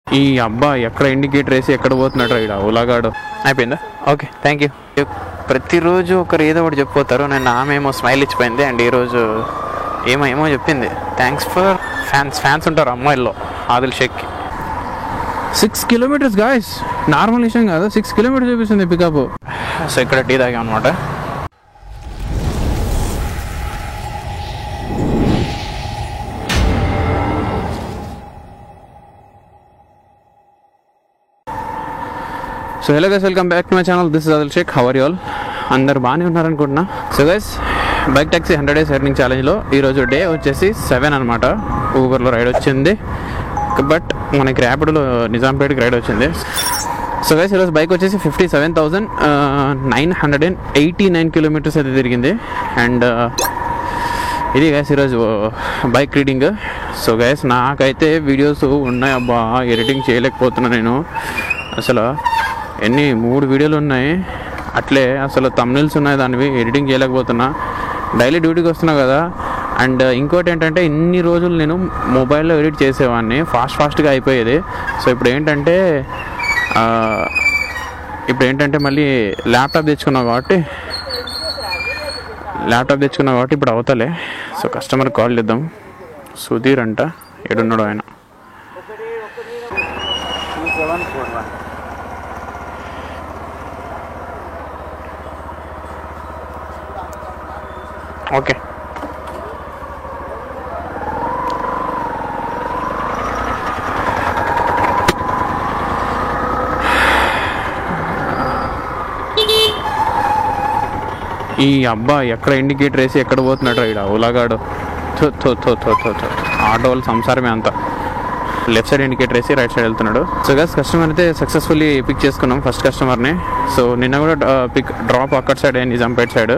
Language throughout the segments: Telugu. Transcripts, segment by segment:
ఈ అబ్బాయి ఎక్కడ ఇండికేటర్ వేసి ఎక్కడ పోతున్నాడు ఇక్కడ ఓలాగాడు. అయిపోయిందా? Okay, thank you. ప్రతిరోజు ఒకరు ఏదో ఒకటి చెప్పిపోతారు. నేను ఆమెమో స్మైల్ ఇచ్చిపోయింది అండ్ ఈరోజు ఏమో చెప్పింది. థ్యాంక్స్ ఫర్ ఫ్యాన్స్ ఉంటారు అమ్మాయిల్లో ఆదిల్ షేక్కి. 6 కిలోమీటర్స్ గాయస్, నార్మల్ విషయం కాదు. 6 కిలోమీటర్స్ చూపిస్తుంది పికప్. సో ఇక్కడ టీ తాగాం అనమాట. So hello guys, welcome back to my channel. This is Adil Shaik. How are you all? అందరు బాగానే ఉన్నారనుకుంటున్నా. So guys, bike taxi 100 days earning ఛాలెంజ్లో ఈరోజు డే వచ్చేసి 7 అనమాట. ఊబర్లో రైడ్ వచ్చింది, బట్ మనకి ర్యాపిడోలో నిజాంపేట్కి రైడ్ వచ్చింది. సో గైస్, ఈరోజు బైక్ వచ్చేసి 57,989 కిలోమీటర్స్ అయితే తిరిగింది. అండ్ ఇది గైస్ ఈరోజు బైక్ రీడింగ్. సో గైస్, నాకైతే వీడియోస్ ఉన్నాయి అబ్బా, ఎడిటింగ్ చేయలేకపోతున్నా నేను. అసలు 3 వీడియోలు ఉన్నాయి, అట్లే అసలు థంబ్నెయిల్స్ ఉన్నాయి, దానివి ఎడిటింగ్ చేయలేకపోతున్నా. డైలీ డ్యూటీకి వస్తున్నా కదా. అండ్ ఇంకోటి ఏంటంటే, ఇన్ని రోజులు నేను మొబైల్లో ఎడిట్ చేసేవాడిని, ఫాస్ట్గా అయిపోయేది. సో ఇప్పుడు ఏంటంటే మళ్ళీ ల్యాప్టాప్ తెచ్చుకున్నా కాబట్టి ఇప్పుడు అవుతలే. సో కస్టమర్ కాల్ చేద్దాం. సుధీర్ అంట, ఏడున్నాడు ఆయన? ఓకే, ఈ అబ్బాయి ఎక్కడ ఇండికేటర్ వేసి ఎక్కడ పోతున్నాడు ఇక్కడ ఓలాగాడు. ఆటో వాళ్ళు సంసారమే అంతా. లెఫ్ట్ సైడ్ ఇండికేటర్ వేసి రైట్ సైడ్ వెళ్తున్నాడు. సో గైస్, కస్టమర్ అయితే సక్సెస్ఫుల్లీ పిక్ చేసుకున్నాం, ఫస్ట్ కస్టమర్ని. సో నిన్న కూడా డ్రాప్ అక్కడ సైడ్, నిజాంపేట్ సైడ్.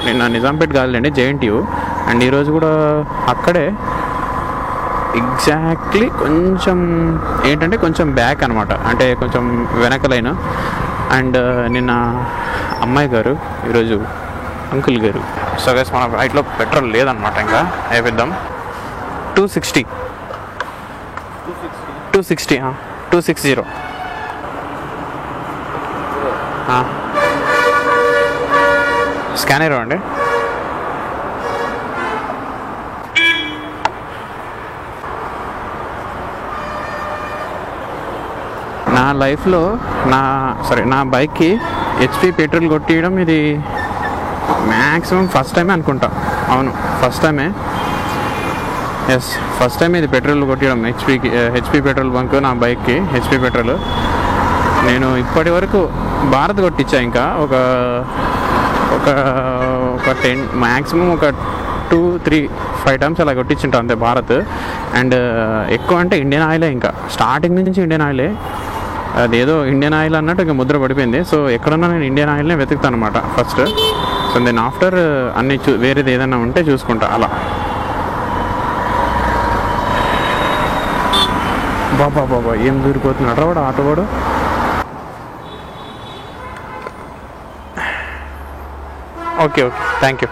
నిన్న నిజాంపేట్ కాదులేండి, జేఎన్టీయూ. అండ్ ఈరోజు కూడా అక్కడే ఎగ్జాక్ట్లీ కొంచెం బ్యాక్ అనమాట, అంటే కొంచెం వెనక లైన్. అండ్ నిన్న అమ్మాయి గారు, ఈరోజు అంకుల్ గారు. సో గైస్, మన రైట్లో పెట్రోల్ లేదనమాట, ఇంకా అయిపోద్దాం. 260 260 స్కానర్ అండి. నా లైఫ్లో నా బైక్కి హెచ్పి పెట్రోల్ కొట్టియడం ఇది మ్యాక్సిమం ఫస్ట్ టైమే అనుకుంటా. అవును, ఫస్ట్ టైమే. ఎస్, ఫస్ట్ టైం ఇది పెట్రోల్ కొట్టడం. హెచ్పి పెట్రోల్ బంక్ నా బైక్కి, హెచ్పి పెట్రోల్. నేను ఇప్పటి వరకు భారత్ కొట్టించా, ఇంకా ఒక 10 మ్యాక్సిమం ఒక 2-3-5 టైమ్స్ అలా కొట్టించుంటా అంతే భారత్. అండ్ ఎక్కువ అంటే ఇండియన్ ఆయిలే, ఇంకా స్టార్టింగ్ నుంచి ఇండియన్ ఆయిలే. అదేదో ఇండియన్ ఆయిల్ అన్నట్టు ఇంకా ముద్ర పడిపోయింది. సో ఎక్కడన్నా నేను ఇండియన్ ఆయిల్నే వెతుకుతాను అనమాట ఫస్ట్. సో దెన్ ఆఫ్టర్ అన్నీ వేరేది ఏదైనా ఉంటే చూసుకుంటా అలా. బాబా ఏం దూరిపోతున్నాడు వాడు, ఆటోవాడు. Okay, thank you.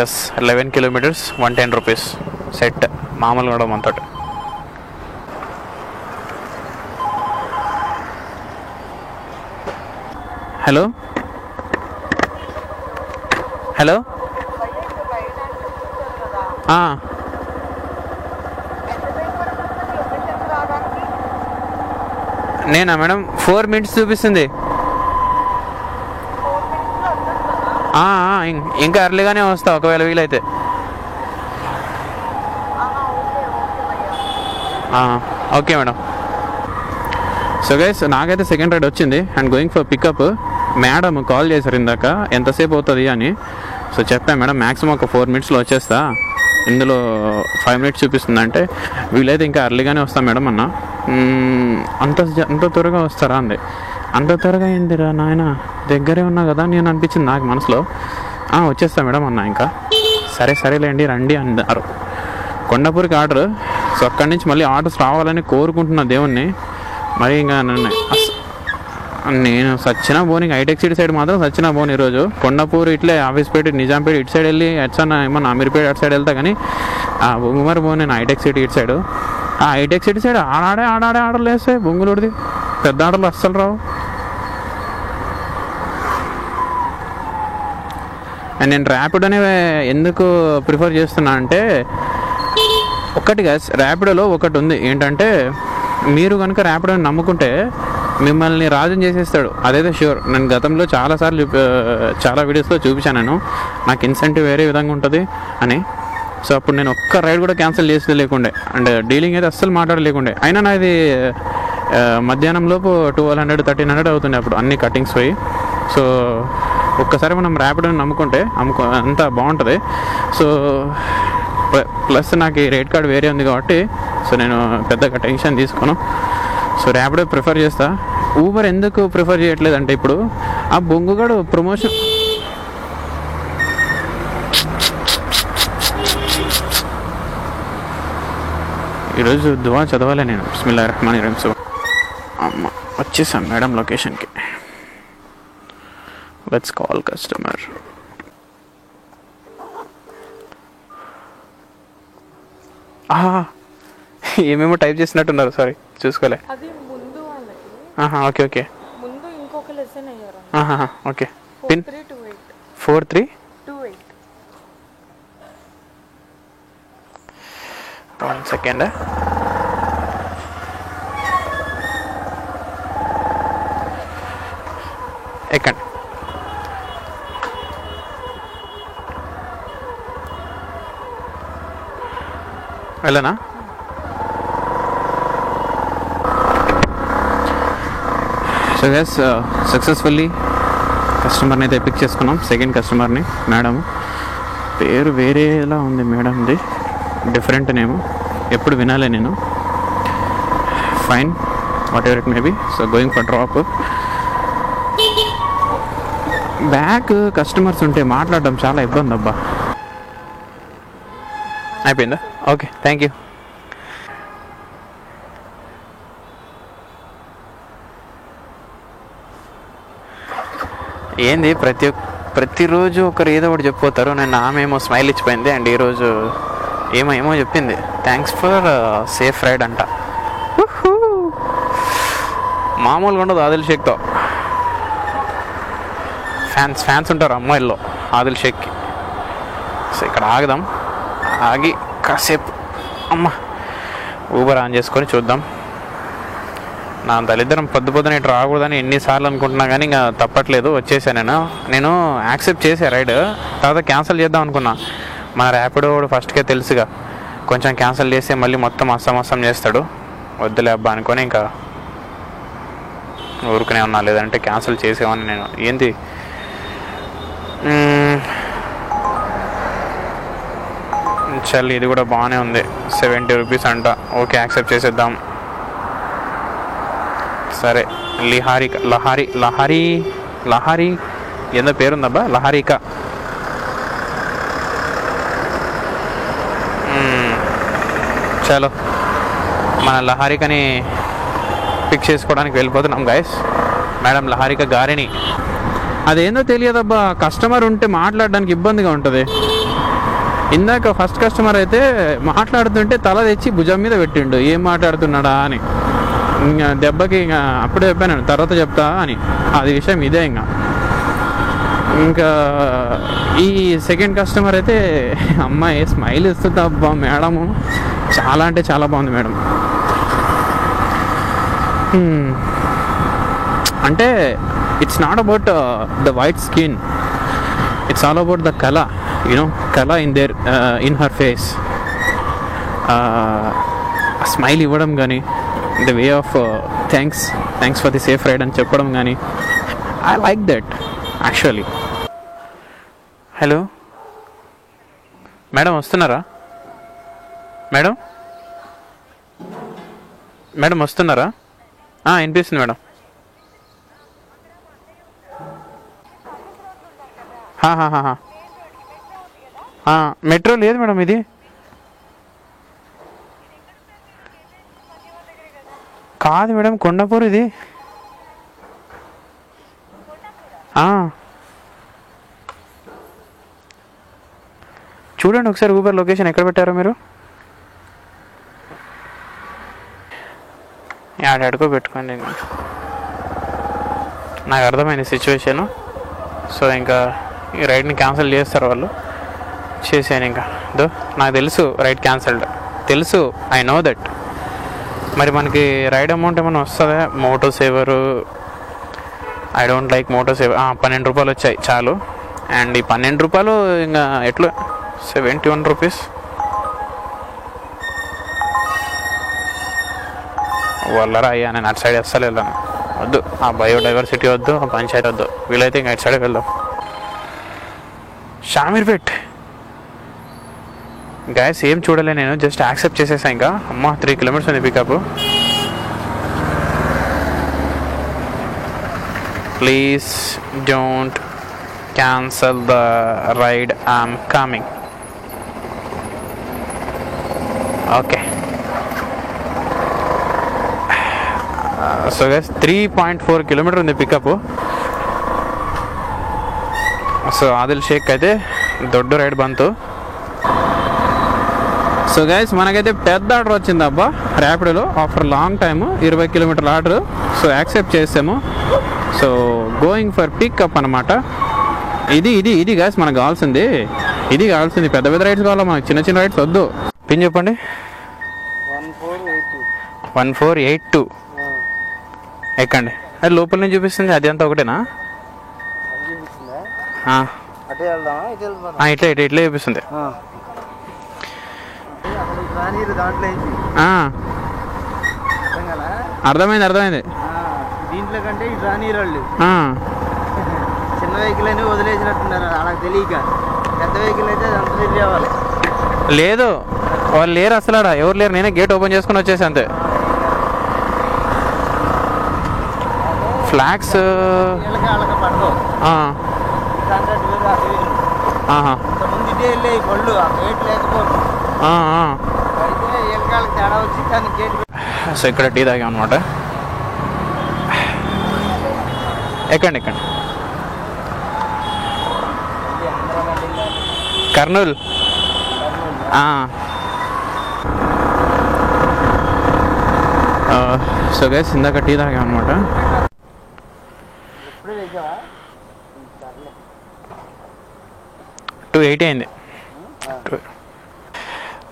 Yes, 11 kilometres 110 rupees set, మామూలు కూడా మనతో. హలో నేనా మేడం? 4 minutes చూపిస్తుంది. ఇంకా ఎర్లీగానే వస్తా ఒకవేళ వీలైతే. Okay madam. సో గైస్, నాకైతే సెకండ్ రైడ్ వచ్చింది and going for pickup. Madam call చేశారు ఇందాక, ఎంతసేపు అవుతుంది అని. సో చెప్పాను మేడం, మ్యాక్సిమం ఒక 4 minutesలో వచ్చేస్తా, ఇందులో 5 minutes చూపిస్తుంది అంటే. వీలైతే ఇంకా ఎర్లీగానే వస్తాం మేడం అన్న. అంత త్వరగా వస్తారా అంది. అంత త్వరగా ఏందిరా నాయన, దగ్గరే ఉన్నా కదా నేను అనిపించింది నాకు మనసులో. వచ్చేస్తా మేడం అన్న. ఇంకా సరేలేండి రండి అన్నారు. కొండాపూర్కి ఆర్డర్. సో అక్కడి నుంచి మళ్ళీ ఆర్డర్స్ రావాలని కోరుకుంటున్నా దేవుణ్ణి. మరి ఇంకా నన్ను నేను సచ్చినా పోనీ హైటెక్ సిటీ సైడ్ మాత్రం సచ్చినా పోనీ ఈరోజు కొండపూర్ ఇట్లే ఆఫీస్పేట నిజాంపేట ఇటు సైడ్ వెళ్ళి ఎట్సన్నా ఏమన్నా అమీర్పేట అటు సైడ్ వెళ్తా కానీ ఆ బొంగుమరి పోనీ నేను హైటెక్ సిటీ ఇటు సైడు ఆ హైటెక్ సిటీ సైడ్ ఆడాడే ఆటలు వేస్తాయి బొంగులుడిది పెద్ద ఆటలు అస్సలు రావు. అండ్ నేను ర్యాపిడ్ అనేవి ఎందుకు ప్రిఫర్ చేస్తున్నా అంటే ఒక్కటిగా ర్యాపిడోలో ఒకటి ఉంది ఏంటంటే మీరు కనుక ర్యాపిడోని నమ్ముకుంటే మిమ్మల్ని రాజం చేసేస్తాడు, అదైతే ష్యూర్. నేను గతంలో చాలాసార్లు చాలా వీడియోస్లో చూపించాను నేను నాకు ఇన్సెంటివ్ వేరే విధంగా ఉంటుంది అని. సో అప్పుడు నేను ఒక్క రైడ్ కూడా క్యాన్సిల్ చేసేది లేకుండే అండ్ డీలింగ్ అయితే అస్సలు మాట్లాడలేకుండే. అయినా నాది మధ్యాహ్నం లోపు 1200 1300 అవుతుండే అప్పుడు అన్ని కటింగ్స్ పోయి. సో ఒక్కసారి మనం ర్యాపిడోని నమ్ముకుంటే అంతా బాగుంటుంది. సో ప్లస్ నాకు ఈ రేట్ కార్డ్ వేరే ఉంది కాబట్టి సో నేను పెద్దగా టెన్షన్ తీసుకోను. సో ర్యాపిడో ప్రిఫర్ చేస్తా. ఊబర్ ఎందుకు ప్రిఫర్ చేయట్లేదు అంటే ఇప్పుడు ఆ బొంగుగాడు ప్రమోషన్ ఈరోజు దువా చదవాలి నేను. బిస్మిల్లాహిర్ రహ్మానిర్ రహీం. సో అమ్మ వచ్చేసాను మేడం లొకేషన్కి. Let's call customer. ఏమేమో టైప్ చేసినట్టున్నారు, సారీ చూసుకోలే. Okay okay okay. Pin 4328. 1 second. ఎక్కండి. వెళ్ళనా? సో గైస్ సక్సెస్ఫుల్లీ కస్టమర్ని అయితే పిక్ చేసుకున్నాం. సెకండ్ కస్టమర్ని. మేడం పేరు వేరేలా ఉంది మేడంది, డిఫరెంట్ నేమ్, ఎప్పుడు వినాలే నేను. Fine, what ever it maybe. So going for drop. Back customers ఉంటే మాట్లాడడం చాలా ఇబ్బంది అబ్బా. అయిపోయిందా? Okay, thank you. ఏంది ప్రతిరోజు ఒకరు ఏదో ఒకటి చెప్పిపోతారు. నేను ఆమెమో స్మైల్ ఇచ్చిపోయింది అండ్ ఈరోజు ఏమో చెప్పింది, థ్యాంక్స్ ఫర్ సేఫ్ రైడ్ అంట. మామూలుగా ఉండదు ఆదిల్ షేక్తో. ఫ్యాన్స్ ఉంటారు అమ్మాయిల్లో ఆదిల్ షేక్కి. సో ఇక్కడ ఆగుదాం, ఆగి కాసేపు అమ్మ ఊబర్ ఆన్ చేసుకొని చూద్దాం. నా దళిద్దరం పొద్దున ఇటు రాకూడదని ఎన్నిసార్లు అనుకుంటున్నా కానీ ఇంకా తప్పట్లేదు, వచ్చేసాను. నేను యాక్సెప్ట్ చేసా రైడ్, తర్వాత క్యాన్సిల్ చేద్దాం అనుకున్నా. మన ర్యాపిడో ఫస్ట్కే తెలుసుగా, కొంచెం క్యాన్సిల్ చేస్తే మళ్ళీ మొత్తం అస్సం చేస్తాడు. వద్దులే అబ్బా అనుకొని ఇంకా ఊరుకునే ఉన్నా, లేదంటే క్యాన్సిల్ చేసేవాడిని నేను. ఏంది చల్, ఇది కూడా బాగానే ఉంది, 70 రూపీస్ అంట. ఓకే, యాక్సెప్ట్ చేసేద్దాం. సరే, లహారీ ఏదో పేరుందబ్బా, లహారిక. చలో మన లహారికని పిక్ చేసుకోవడానికి వెళ్ళిపోతున్నాం గైస్. మేడం లహారిక గారిని. అదేందో తెలియదబ్బా, కస్టమర్ ఉంటే మాట్లాడడానికి ఇబ్బందిగా ఉంటుంది. ఇందాక ఫస్ట్ కస్టమర్ అయితే మాట్లాడుతుంటే తల తెచ్చి భుజం మీద పెట్టిండు, ఏం మాట్లాడుతున్నాడా అని. ఇంకా దెబ్బకి ఇంకా అప్పుడే చెప్పాను, తర్వాత చెప్తా అని. అది విషయం ఇదే. ఇంకా ఈ సెకండ్ కస్టమర్ అయితే అమ్మాయి స్మైల్ ఇస్తుంది అబ్బా మేడము, చాలా అంటే చాలా బాగుంది మేడం. అంటే it's not about the white skin, it's all about the colour, colour in her face. Smile ఇవ్వడం కానీ, the way of thanks for the safe ride అని చెప్పడం కానీ, I like that actually. Hello madam, వస్తున్నారా? మేడం వస్తున్నారా? వినిపిస్తుంది మేడం. మెట్రో లేదు మేడం, ఇది కాదు మేడం, కొండపూర్ ఇది. చూడండి ఒకసారి ఊబర్ లొకేషన్ ఎక్కడ పెట్టారో మీరు. ఆడాడుకో పెట్టుకోండి. నాకు అర్థమైంది సిచ్యువేషను. సో ఇంకా ఈ రైడ్ని క్యాన్సిల్ చేస్తారు వాళ్ళు. చేసాను ఇంకా నాకు తెలుసు రైడ్ క్యాన్సిల్డ్ తెలుసు, ఐ నో దట్. మరి మనకి రైడ్ అమౌంట్ ఏమైనా వస్తుందా? Moto saver, I don't like moto saver. 12 రూపాయలు వచ్చాయి చాలు. అండ్ ఈ 12 రూపాయలు ఇంకా ఎట్లా 71 రూపీస్ వాళ్ళరా అయ్యా. నేను అటు సైడ్ అస్సలు వెళ్ళాను, వద్దు. ఆ బయోడైవర్సిటీ వద్దు, ఆ పంచాయతీ వద్దు. వీలైతే ఇంకా అటు సైడ్ వెళ్దాం. షామీర్పేట్ గ్యాస్ ఏం చూడలే నేను, జస్ట్ యాక్సెప్ట్ చేసేసా. ఇంకా 3 కిలోమీటర్స్ ఉంది pickup. Please don't cancel the ride, I'm coming. Okay. So guys 3.4 kilometre ఉంది పికప్. సో ఆదిల్ షేక్ అయితే దొడ్డు రైడ్ బంతు. సో గైస్ మనకైతే పెద్ద ఆర్డర్ వచ్చింది అబ్బా ర్యాపిడోలో ఆఫ్టర్ లాంగ్ టైము. 20 కిలోమీటర్ల ఆర్డర్. సో యాక్సెప్ట్ చేసాము. సో గోయింగ్ ఫర్ పికప్ అనమాట. ఇది గైస్ మనకు కావాల్సింది. ఇది కావాల్సింది. పెద్ద పెద్ద రైడ్స్ కావాలా మనకు, చిన్న చిన్న రైడ్స్ వద్దు. పిన్ చెప్పండి. 1482 ఎక్కండి. అది లోపల నుంచి చూపిస్తుంది, అది అంతా ఒకటేనా? ఇట్లా చూపిస్తుంది. అర్థమైంది. దీంట్లో కంటే ఇటు రానీరు వాళ్ళు. చిన్న వెహికల్ అని వదిలేసినట్టున్నారు వాళ్ళకి తెలియక. పెద్ద వెహికల్ అయితే అంత తెలియాలి. లేదు వాళ్ళు లేరు అసలు, ఎవరు లేరు. నేనే గేట్ ఓపెన్ చేసుకుని వచ్చేసి అంతే. ఫ్లాగ్స్ పడదు. ముందు ఇదే వెళ్ళే పళ్ళు ఆ గేట్ లేకపోతే తేడా వచ్చి దాని గేట్. సో ఇక్కడ టీ తాగాం అనమాట. ఎక్కండి. కర్నూలు. సో గైస్ ఇందాక టీ తాగాం అనమాట. 280 అయింది.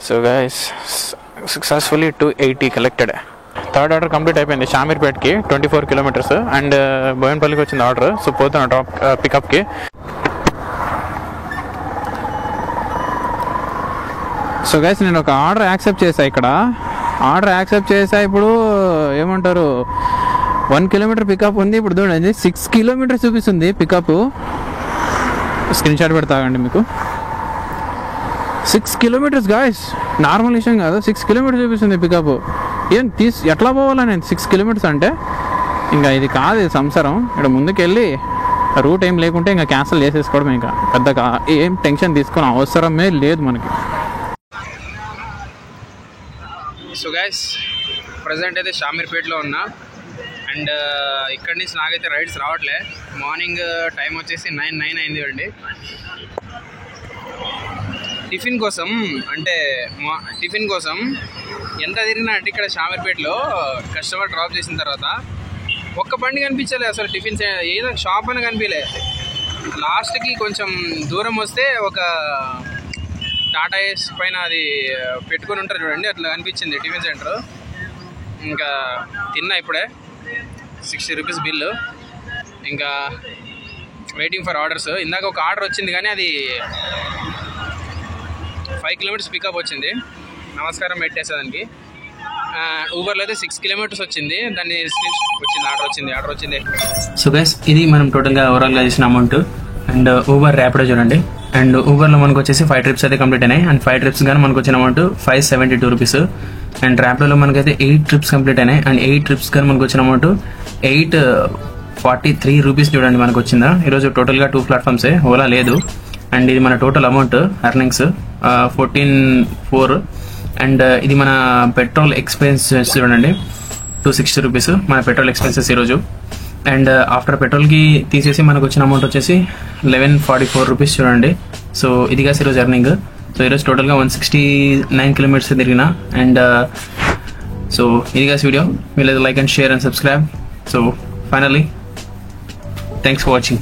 So guys successfully 280 collected. Third order complete అయిపోయింది షామీర్పేట్కి 24 కిలోమీటర్స్. అండ్ బోయన్పల్లికి వచ్చింది ఆర్డర్. సో పోతున్నా డ్రాప్ పికప్కి. సో గైస్ నేను ఒక ఆర్డర్ యాక్సెప్ట్ చేసా. ఇక్కడ ఆర్డర్ యాక్సెప్ట్ చేసా. ఇప్పుడు ఏమంటారు 1 కిలోమీటర్ పికప్ ఉంది. ఇప్పుడు చూడండి 6 కిలోమీటర్స్ చూపిస్తుంది పికప్. స్క్రీన్ షాట్ పెడతాగండి మీకు. 6 కిలోమీటర్స్ గాయస్, నార్మల్ విషయం కాదు. 6 కిలోమీటర్స్ చూపిస్తుంది పికప్. ఎట్లా పోవాలా నేను 6 కిలోమీటర్స్ అంటే? ఇంకా ఇది కాదు, ఇది సంసారం. ఇక్కడ ముందుకెళ్ళి రూట్ ఏం లేకుంటే ఇంకా క్యాన్సిల్ చేసేసుకోవడం. ఇంకా పెద్దగా ఏం టెన్షన్ తీసుకొని అవసరమే లేదు మనకి. సో గైస్ ప్రజెంట్ అయితే షామీర్పేట్లో ఉన్నా. అండ్ ఇక్కడి నుంచి నాకైతే రైడ్స్ రావట్లే. మార్నింగ్ టైం వచ్చేసి 9 అయింది అండి. టిఫిన్ కోసం ఎంత తిరిగినా అంటే ఇక్కడ షామీర్పేట్లో కస్టమర్ డ్రాప్ చేసిన తర్వాత ఒక్క బండి కనిపించలే అసలు. టిఫిన్స్ ఏదో షాప్ అని కనిపించలే. లాస్ట్కి కొంచెం దూరం వస్తే ఒక టాటా ఏస్ పైన అది పెట్టుకొని ఉంటారు చూడండి, అట్లా కనిపించింది టిఫిన్ సెంటర్. ఇంకా తిన్నా ఇప్పుడే. 60 రూపీస్ బిల్లు. ఇంకా వెయిటింగ్ ఫర్ ఆర్డర్స్. ఇందాక ఒక ఆర్డర్ వచ్చింది కానీ అది 5 కిలోమీటర్స్ పికప్ వచ్చింది. నమస్కారం పెట్టేసేదానికి. ఊబర్లో అయితే 6 కిలోమీటర్స్ వచ్చింది. దాన్ని ఆర్డర్ వచ్చింది. సో గైస్ ఇది మనం టోటల్గా ఓవరాల్గా చేసిన అమౌంట్. అండ్ ఊబర్ ర్యాపిడో చూడండి. అండ్ ఊబర్లో మనకు వచ్చేసి 5 ట్రిప్స్ అయితే కంప్లీట్ అయినాయి. అండ్ 5 ట్రిప్స్ కానీ మనకు వచ్చిన అమౌంట్ 572 రూపీస్. అండ్ ర్యాపిడోలో మనకైతే 8 ట్రిప్స్ కంప్లీట్ అయినాయి. అండ్ 8 ట్రిప్స్ కానీ మనకు వచ్చిన అమౌంట్ 843 రూపీస్ చూడండి మనకు వచ్చిందా. ఈరోజు టోటల్గా 2 ప్లాట్ఫామ్సే, ఓలా లేదు. అండ్ ఇది మన టోటల్ అమౌంట్ ఎర్నింగ్స్ 14,400. అండ్ ఇది మన పెట్రోల్ ఎక్స్పెన్సెస్ చూడండి 260 రూపీస్ మన పెట్రోల్ ఎక్స్పెన్సెస్ ఈరోజు. అండ్ ఆఫ్టర్ పెట్రోల్కి తీసేసి మనకు వచ్చిన అమౌంట్ వచ్చేసి 1144 రూపీస్ చూడండి. సో ఇదిగా ఈరోజు ఎర్నింగ్. సో ఈరోజు టోటల్గా 169 కిలోమీటర్స్ తిరిగిన. అండ్ సో ఇది గాస్ వీడియో. మీరు like and share and subscribe. So finally thanks for watching.